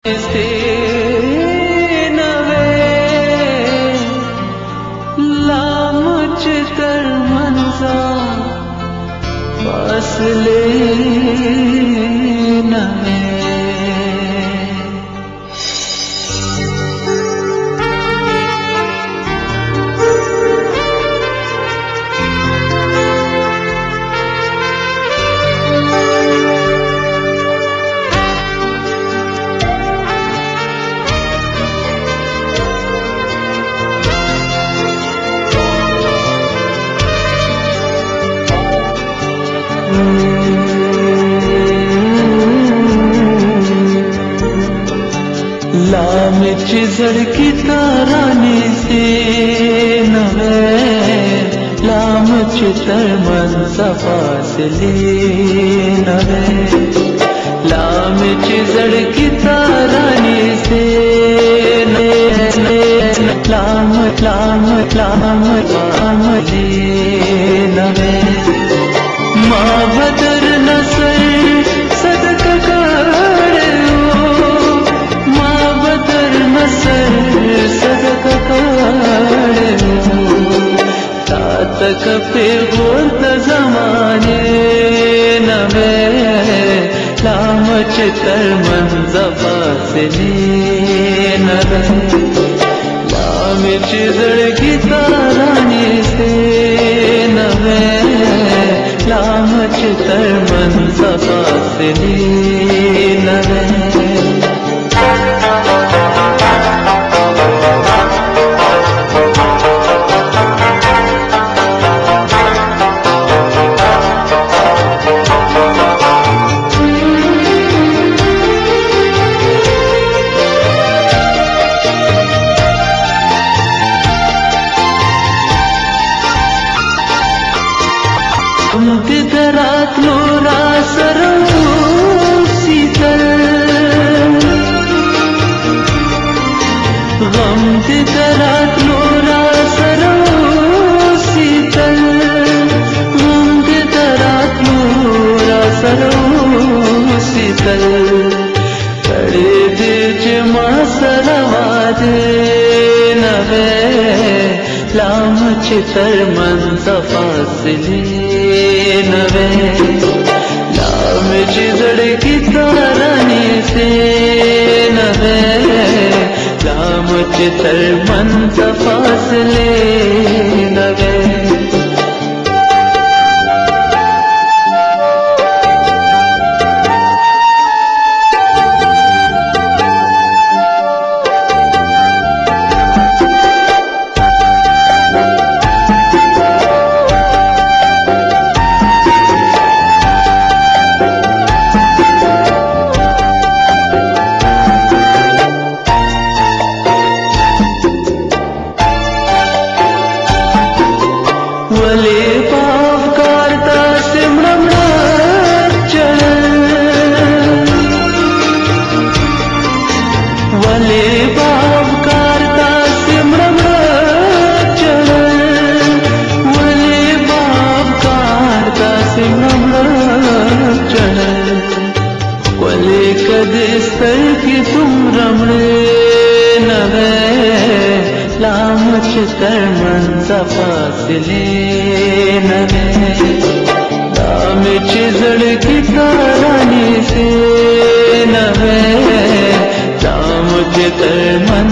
से नवे लामुच कर मंजा फासले नवे। लामिच झड़की ताराने से नवे लामुच तरमन फासले नवे। लामिच झड़की ताराने से लाम लाम लाम लाम ले नवे। माँ भदर नसर सदक काढ़ो सदक काढ़ो तातक पे बोलत जमाने नवे लामच कर मंजा फासले नवे। लामिच झड़की ताराने से नवे लामच कर मंजा फासले नवे। रात लोरा सरो शीतल गम रात लोरा सरो शीतल गम रात लोरा सरो शीतल कड़े दिज मासरवाद नवे लामुच तरमन फासले नवे। लामिच झड़की ताराने से नवे लामुच तरमन फासले नवे। वले पाप करता सिमरन चल वले पाप करता सिमरन चल वले पाप करता सिमरन चल वले कदिस्तर की तुम रमणे नवे लामुच तरमन फासले नवे। लामिच झड़की ताराने से नवे लामुच तरमन